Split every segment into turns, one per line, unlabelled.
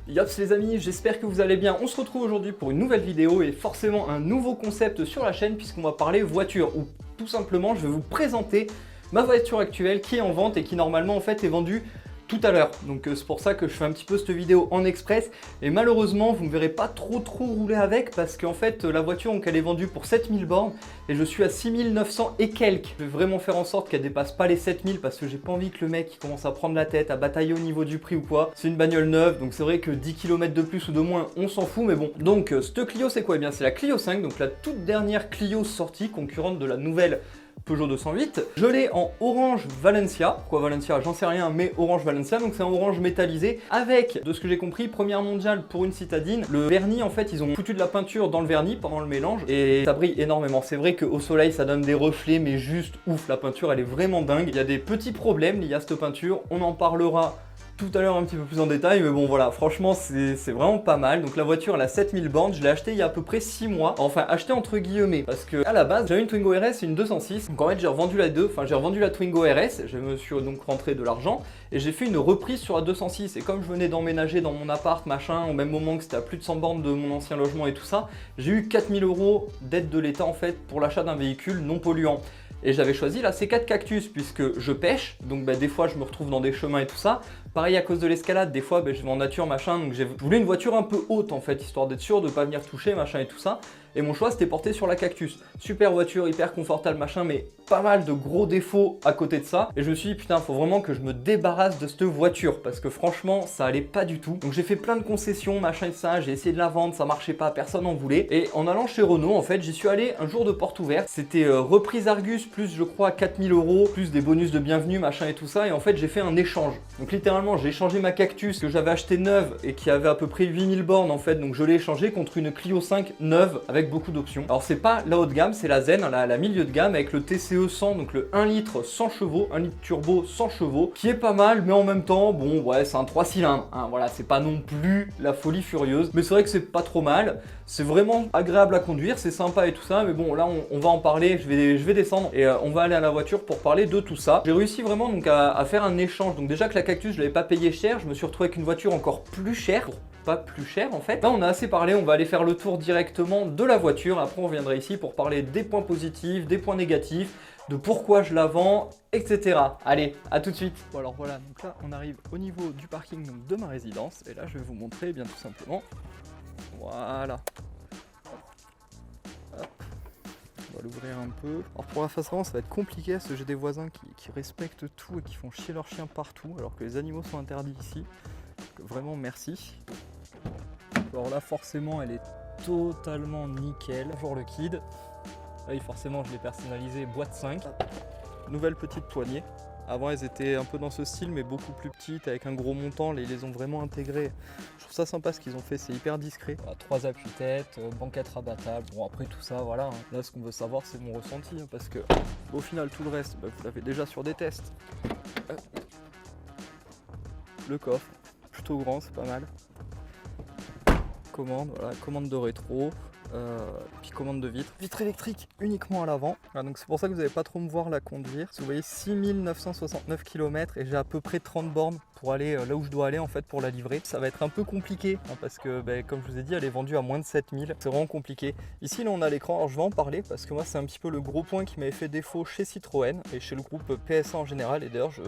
Yops les amis, j'espère que vous allez bien. On se retrouve aujourd'hui pour une nouvelle vidéo et forcément un nouveau concept sur la chaîne puisqu'on va parler voiture ou tout simplement je vais vous présenter ma voiture actuelle qui est en vente et qui normalement en fait est vendue tout à l'heure. Donc c'est pour ça que je fais un petit peu cette vidéo en express et malheureusement vous ne me verrez pas trop rouler avec parce qu'en fait la voiture donc, elle est vendue pour 7000 bornes et je suis à 6900 et quelques. Je vais vraiment faire en sorte qu'elle dépasse pas les 7000 parce que j'ai pas envie que le mec il commence à prendre la tête, à batailler au niveau du prix ou quoi. C'est une bagnole neuve donc c'est vrai que 10 km de plus ou de moins on s'en fout mais bon. Donc cette Clio c'est quoi? Eh bien c'est la Clio 5, donc la toute dernière Clio sortie concurrente de la nouvelle Peugeot 208. Je l'ai en orange Valencia. Quoi Valencia? J'en sais rien, mais orange Valencia. Donc c'est un orange métallisé avec, de ce que j'ai compris, première mondiale pour une citadine. Le vernis, en fait, ils ont foutu de la peinture dans le vernis pendant le mélange et ça brille énormément. C'est vrai qu'au soleil, ça donne des reflets, mais juste ouf. La peinture, elle est vraiment dingue. Il y a des petits problèmes liés à cette peinture. On en parlera tout à l'heure un petit peu plus en détail, mais bon voilà, franchement c'est vraiment pas mal. Donc la voiture elle a 7000 bornes, je l'ai achetée il y a à peu près 6 mois, enfin acheté entre guillemets, parce que à la base j'avais une Twingo RS et une 206, donc en fait j'ai revendu la j'ai revendu la Twingo RS, je me suis donc rentré de l'argent et j'ai fait une reprise sur la 206 et comme je venais d'emménager dans mon appart machin, au même moment que c'était à plus de 100 bornes de mon ancien logement et tout ça, j'ai eu 4000 € d'aide de l'État en fait pour l'achat d'un véhicule non polluant. Et j'avais choisi la C4 Cactus puisque je pêche, donc des fois je me retrouve dans des chemins et tout ça. Pareil à cause de l'escalade, des fois je vais en nature machin, donc je voulais une voiture un peu haute en fait, histoire d'être sûr de ne pas venir toucher machin et tout ça. Et mon choix c'était porté sur la Cactus. Super voiture, hyper confortable machin, mais pas mal de gros défauts à côté de ça. Et je me suis dit putain, faut vraiment que je me débarrasse de cette voiture parce que franchement ça allait pas du tout. Donc j'ai fait plein de concessions machin et ça, j'ai essayé de la vendre, ça marchait pas, personne n'en voulait. Et en allant chez Renault en fait, j'y suis allé un jour de porte ouverte. C'était reprise Argus plus je crois 4000 €, plus des bonus de bienvenue machin et tout ça. Et en fait j'ai fait un échange. Donc littéralement j'ai échangé ma Cactus que j'avais acheté neuve et qui avait à peu près 8000 bornes en fait. Donc je l'ai échangé contre une Clio 5 neuve avec beaucoup d'options. Alors c'est pas la haut de gamme, c'est la Zen, la milieu de gamme avec le TCE 100, donc le 1 litre 100 chevaux, 1 litre turbo 100 chevaux, qui est pas mal, mais en même temps, bon ouais, c'est un 3 cylindres, hein, voilà, c'est pas non plus la folie furieuse, mais c'est vrai que c'est pas trop mal, c'est vraiment agréable à conduire, c'est sympa et tout ça, mais bon là on va en parler, je vais descendre et on va aller à la voiture pour parler de tout ça. J'ai réussi vraiment donc à faire un échange, donc déjà que la Cactus je l'avais pas payé cher, je me suis retrouvé avec une voiture encore plus chère, pas plus cher en fait. Là on a assez parlé, on va aller faire le tour directement de la voiture, après on reviendra ici pour parler des points positifs, des points négatifs, de pourquoi je la vends, etc. Allez, à tout de suite. Bon alors voilà, donc là on arrive au niveau du parking donc, de ma résidence et là je vais vous montrer bien tout simplement. Voilà. Hop. On va l'ouvrir un peu. Alors pour la face avant ça va être compliqué parce que j'ai des voisins qui respectent tout et qui font chier leurs chiens partout alors que les animaux sont interdits ici. Donc, vraiment merci. Alors là forcément elle est totalement nickel. Bonjour le kid. Oui forcément je l'ai personnalisé boîte 5. Nouvelle petite poignée. Avant elles étaient un peu dans ce style mais beaucoup plus petites avec un gros montant. Là ils les ont vraiment intégrées. Je trouve ça sympa ce qu'ils ont fait, c'est hyper discret. Voilà, 3 appuis-têtes, banquette rabattable. Bon après tout ça voilà. Hein. Là ce qu'on veut savoir c'est mon ressenti hein, parce que au final tout le reste vous l'avez déjà sur des tests. Le coffre, plutôt grand, c'est pas mal. Commande, voilà, commande de rétro, puis commande de vitre électrique uniquement à l'avant. Voilà, donc c'est pour ça que vous n'allez pas trop me voir la conduire. Vous voyez 6969 km et j'ai à peu près 30 bornes pour aller là où je dois aller en fait pour la livrer. Ça va être un peu compliqué hein, parce que comme je vous ai dit elle est vendue à moins de 7000. C'est vraiment compliqué. Ici là on a l'écran, alors je vais en parler parce que moi c'est un petit peu le gros point qui m'avait fait défaut chez Citroën et chez le groupe PSA en général et d'ailleurs je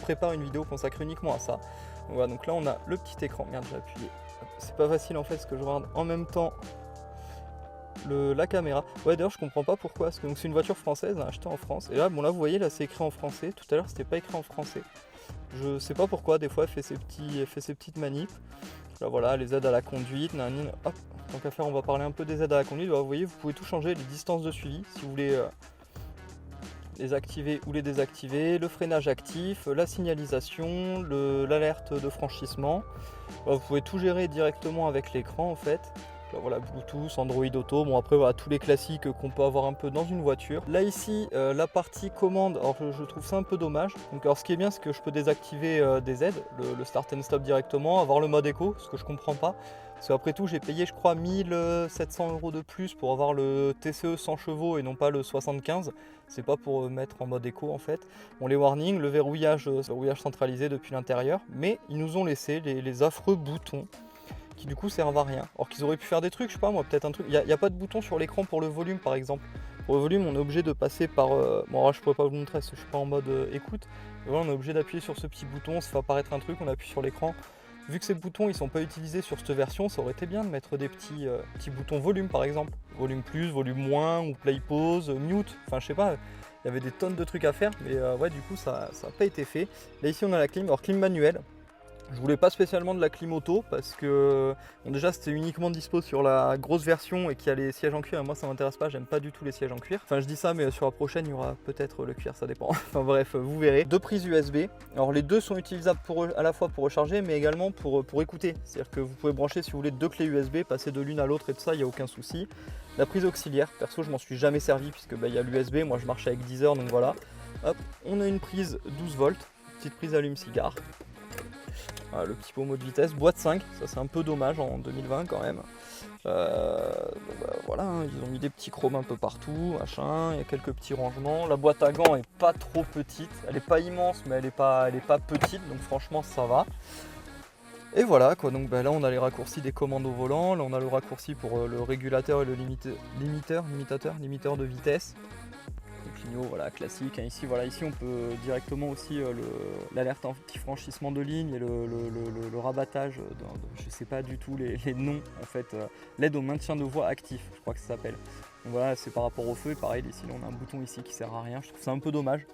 prépare une vidéo consacrée uniquement à ça. Voilà, donc là on a le petit écran, merde j'ai appuyé. C'est pas facile en fait parce que je regarde en même temps la caméra. Ouais d'ailleurs je comprends pas pourquoi, parce que c'est une voiture française hein, achetée en France. Et là bon là vous voyez là c'est écrit en français, tout à l'heure c'était pas écrit en français. Je sais pas pourquoi, des fois elle fait ses petites manips. Là voilà, les aides à la conduite, nanine. Hop, tant qu'à faire on va parler un peu des aides à la conduite. Là, vous voyez vous pouvez tout changer, les distances de suivi si vous voulez les activer ou les désactiver, le freinage actif, la signalisation, l'alerte de franchissement. Vous pouvez tout gérer directement avec l'écran en fait. là voilà, Bluetooth, Android Auto, bon après voilà tous les classiques qu'on peut avoir un peu dans une voiture. Là ici la partie commande, alors je trouve ça un peu dommage. Donc alors ce qui est bien c'est que je peux désactiver des aides, le start and stop directement, avoir le mode éco, ce que je comprends pas. Parce qu'après tout j'ai payé je crois 1700 € de plus pour avoir le TCE 100 chevaux et non pas le 75. C'est pas pour mettre en mode éco en fait. Bon les warnings, le verrouillage centralisé depuis l'intérieur, mais ils nous ont laissé les affreux boutons qui du coup servent à rien. Alors qu'ils auraient pu faire des trucs, je sais pas moi, peut-être un truc. Il n'y a pas de bouton sur l'écran pour le volume par exemple. Pour le volume on est obligé de passer par... Bon alors je pourrais pas vous montrer parce que je suis pas en mode écoute. Mais voilà, on est obligé d'appuyer sur ce petit bouton, ça fait apparaître un truc, on appuie sur l'écran. Vu que ces boutons ils sont pas utilisés sur cette version, ça aurait été bien de mettre des petits boutons volume par exemple. Volume plus, volume moins, ou play pause, mute, enfin je sais pas. Il y avait des tonnes de trucs à faire, mais ouais du coup ça n'a pas été fait. Là ici on a la clim, alors clim manuelle. Je voulais pas spécialement de la clim auto parce que bon, déjà c'était uniquement dispo sur la grosse version et qu'il y a les sièges en cuir et moi ça m'intéresse pas, j'aime pas du tout les sièges en cuir. Enfin je dis ça mais sur la prochaine il y aura peut-être le cuir, ça dépend. Enfin bref, vous verrez. Deux prises USB. Alors les deux sont utilisables à la fois pour recharger mais également pour écouter. C'est-à-dire que vous pouvez brancher si vous voulez deux clés USB, passer de l'une à l'autre et tout ça, il n'y a aucun souci. La prise auxiliaire, perso je m'en suis jamais servi puisque il y a l'USB, moi je marche avec Deezer donc voilà. Hop, on a une prise 12 volts, petite prise allume-cigare. Voilà, le petit pommeau de vitesse, boîte 5, ça c'est un peu dommage en 2020 quand même. Voilà, hein, ils ont mis des petits chromes un peu partout, machin, il y a quelques petits rangements. La boîte à gants est pas trop petite, elle est pas immense mais elle est pas petite, donc franchement ça va. Et voilà quoi, donc là on a les raccourcis des commandes au volant, là on a le raccourci pour le régulateur et le limiteur de vitesse. Le clignot, voilà, classique. Hein. Ici, voilà, ici on peut directement aussi l'alerte anti-franchissement de ligne et le rabattage, je sais pas du tout les noms en fait, l'aide au maintien de voie actif, je crois que ça s'appelle. Donc voilà, c'est par rapport au feu et pareil, ici là, on a un bouton ici qui sert à rien, je trouve ça un peu dommage.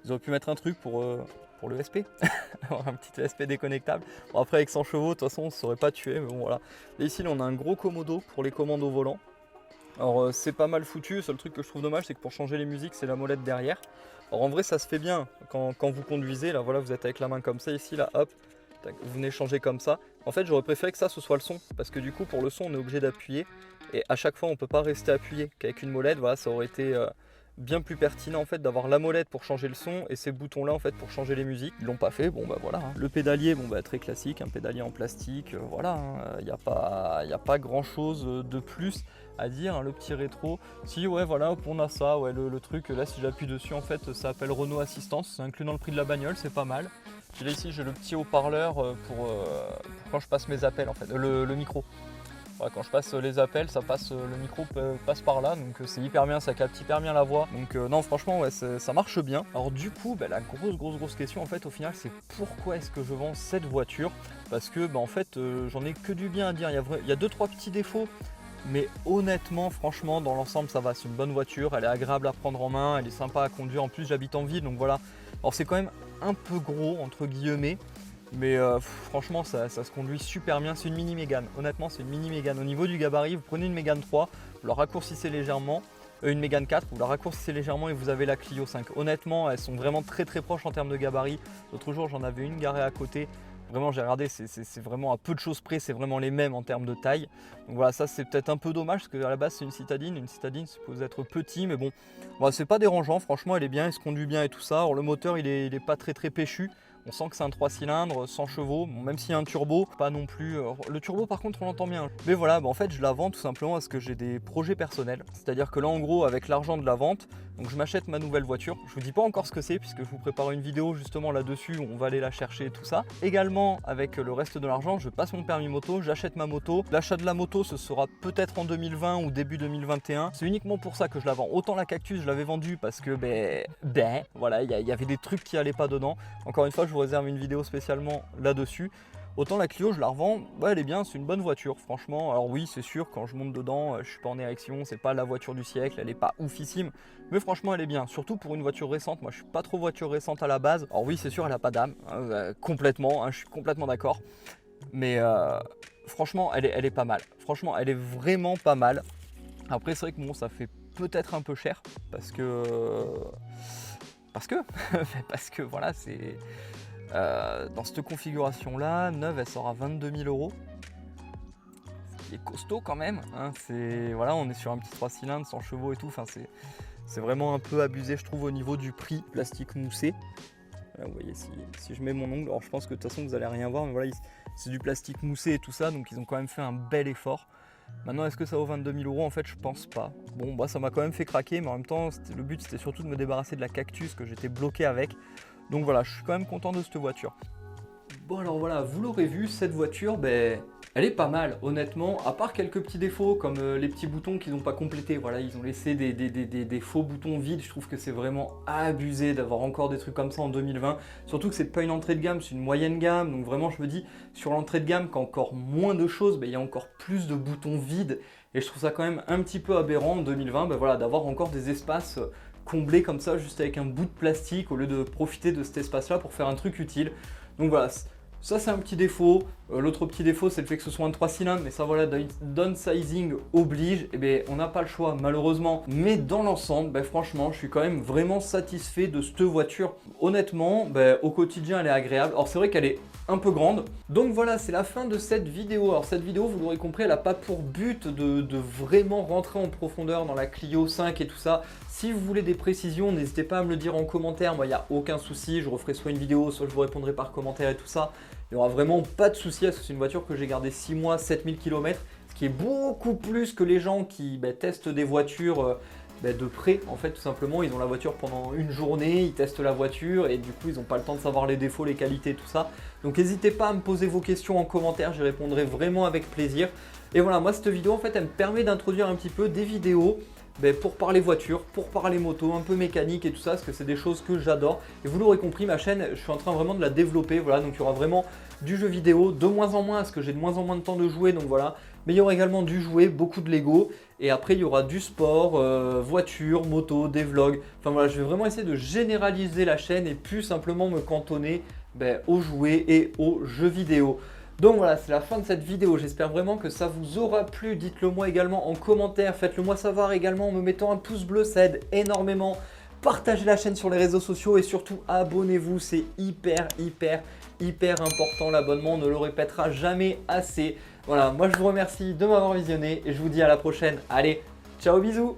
Ils auraient pu mettre un truc pour le SP, avoir un petit ESP déconnectable. Bon, après avec 100 chevaux, de toute façon on ne saurait pas tuer, mais bon voilà. Et ici là, on a un gros commodo pour les commandes au volant. Alors c'est pas mal foutu, le seul truc que je trouve dommage c'est que pour changer les musiques c'est la molette derrière. Alors en vrai ça se fait bien quand vous conduisez, là voilà vous êtes avec la main comme ça, ici là hop, tac, vous venez changer comme ça. En fait j'aurais préféré que ça ce soit le son, parce que du coup pour le son on est obligé d'appuyer, et à chaque fois on peut pas rester appuyé, qu'avec une molette voilà ça aurait été bien plus pertinent en fait d'avoir la molette pour changer le son et ces boutons là en fait pour changer les musiques. Ils l'ont pas fait, bon bah voilà. Hein. Le pédalier, bon bah très classique, un pédalier en plastique, voilà, il n'y a pas grand chose de plus à dire, hein, le petit rétro. Si ouais voilà, on a ça, ouais le truc là si j'appuie dessus en fait ça s'appelle Renault Assistance, c'est inclus dans le prix de la bagnole, c'est pas mal. Là ici j'ai le petit haut-parleur pour quand je passe mes appels en fait, le micro. Voilà, quand je passe les appels, ça passe, le micro passe par là, donc c'est hyper bien, ça capte hyper bien la voix. Donc non franchement ouais, ça marche bien. Alors du coup la grosse question en fait au final c'est pourquoi est-ce que je vends cette voiture? Parce que en fait j'en ai que du bien à dire, il y a 2-3 petits défauts. Mais honnêtement, franchement, dans l'ensemble, ça va. C'est une bonne voiture, elle est agréable à prendre en main, elle est sympa à conduire. En plus, j'habite en ville, donc voilà. Alors, c'est quand même un peu gros, entre guillemets. Mais franchement, ça se conduit super bien. C'est une mini Mégane. Honnêtement, c'est une mini Mégane. Au niveau du gabarit, vous prenez une Mégane 3, vous la raccourcissez légèrement. Une Mégane 4, vous la raccourcissez légèrement et vous avez la Clio 5. Honnêtement, elles sont vraiment très proches en termes de gabarit. L'autre jour, j'en avais une garée à côté. Vraiment, j'ai regardé, c'est vraiment à peu de choses près, c'est vraiment les mêmes en termes de taille. Donc voilà, ça c'est peut-être un peu dommage parce qu'à la base c'est une citadine. Une citadine suppose être petit, mais bon, voilà, c'est pas dérangeant. Franchement, elle est bien, elle se conduit bien et tout ça. Alors, le moteur, il est pas très péchu. On sent que c'est un 3 cylindres, 100 chevaux, bon, même s'il y a un turbo, pas non plus... le turbo par contre on l'entend bien. Mais voilà, en fait je la vends tout simplement parce que j'ai des projets personnels. C'est-à-dire que là en gros avec l'argent de la vente, donc je m'achète ma nouvelle voiture. Je vous dis pas encore ce que c'est puisque je vous prépare une vidéo justement là-dessus où on va aller la chercher et tout ça. Également avec le reste de l'argent, je passe mon permis moto, j'achète ma moto. L'achat de la moto ce sera peut-être en 2020 ou début 2021. C'est uniquement pour ça que je la vends. Autant la Cactus je l'avais vendue parce que voilà, il y avait des trucs qui allaient pas dedans. Encore une fois, je vous réserve une vidéo spécialement là-dessus. Autant la Clio, je la revends, ouais, elle est bien, c'est une bonne voiture, franchement. Alors oui, c'est sûr, quand je monte dedans, je suis pas en érection, c'est pas la voiture du siècle, elle est pas oufissime, mais franchement, elle est bien. Surtout pour une voiture récente, moi je suis pas trop voiture récente à la base. Alors oui, c'est sûr, elle a pas d'âme, complètement, je suis complètement d'accord. Mais franchement, elle est pas mal. Franchement, elle est vraiment pas mal. Après, c'est vrai que bon, ça fait peut-être un peu cher, parce que voilà, c'est... dans cette configuration là, neuve elle sort à 22 000 €, ce qui est costaud quand même. Hein. Voilà, on est sur un petit 3 cylindres, 100 chevaux et tout. Enfin, c'est vraiment un peu abusé, je trouve, au niveau du prix. Plastique moussé. Voilà, vous voyez, si je mets mon ongle, alors je pense que de toute façon vous allez rien voir, mais voilà, c'est du plastique moussé et tout ça, donc ils ont quand même fait un bel effort. Maintenant, est-ce que ça vaut 22 000 euros? En fait, je pense pas. Bon, bah, ça m'a quand même fait craquer, mais en même temps, le but c'était surtout de me débarrasser de la Cactus que j'étais bloqué avec. Donc voilà, je suis quand même content de cette voiture. Bon alors voilà, vous l'aurez vu, cette voiture, elle est pas mal, honnêtement, à part quelques petits défauts comme les petits boutons qu'ils n'ont pas complétés. Voilà, ils ont laissé des faux boutons vides. Je trouve que c'est vraiment abusé d'avoir encore des trucs comme ça en 2020. Surtout que c'est pas une entrée de gamme, c'est une moyenne gamme. Donc vraiment, je me dis, sur l'entrée de gamme, quand encore moins de choses, il y a encore plus de boutons vides. Et je trouve ça quand même un petit peu aberrant en 2020, voilà, d'avoir encore des espaces comblés comme ça, juste avec un bout de plastique, au lieu de profiter de cet espace-là pour faire un truc utile. Donc voilà. Ça c'est un petit défaut. L'autre petit défaut c'est le fait que ce soit un 3 cylindres, mais ça voilà, downsizing oblige, et on n'a pas le choix malheureusement. Mais dans l'ensemble, franchement, je suis quand même vraiment satisfait de cette voiture. Honnêtement, au quotidien elle est agréable. Alors c'est vrai qu'elle est un peu grande. Donc voilà, c'est la fin de cette vidéo. Alors cette vidéo, vous l'aurez compris, elle n'a pas pour but de vraiment rentrer en profondeur dans la Clio 5 et tout ça. Si vous voulez des précisions, n'hésitez pas à me le dire en commentaire. Moi, il n'y a aucun souci. Je referai soit une vidéo, soit je vous répondrai par commentaire et tout ça. Il n'y aura vraiment pas de souci parce que c'est une voiture que j'ai gardée 6 mois, 7000 km. Ce qui est beaucoup plus que les gens qui testent des voitures de près. En fait, tout simplement, ils ont la voiture pendant une journée, ils testent la voiture et du coup, ils n'ont pas le temps de savoir les défauts, les qualités, tout ça. Donc, n'hésitez pas à me poser vos questions en commentaire. J'y répondrai vraiment avec plaisir. Et voilà, moi, cette vidéo, en fait, elle me permet d'introduire un petit peu des vidéos pour parler voiture, pour parler moto, un peu mécanique et tout ça, parce que c'est des choses que j'adore. Et vous l'aurez compris, ma chaîne, je suis en train vraiment de la développer, voilà, donc il y aura vraiment du jeu vidéo, de moins en moins, parce que j'ai de moins en moins de temps de jouer, donc voilà. Mais il y aura également du jouet, beaucoup de Lego, et après il y aura du sport, voiture, moto, des vlogs. Enfin voilà, je vais vraiment essayer de généraliser la chaîne et plus simplement me cantonner aux jouets et aux jeux vidéo. Donc voilà, c'est la fin de cette vidéo. J'espère vraiment que ça vous aura plu. Dites-le moi également en commentaire. Faites-le moi savoir également en me mettant un pouce bleu. Ça aide énormément. Partagez la chaîne sur les réseaux sociaux et surtout abonnez-vous. C'est hyper important. L'abonnement, on ne le répétera jamais assez. Voilà, moi je vous remercie de m'avoir visionné et je vous dis à la prochaine. Allez, ciao, bisous!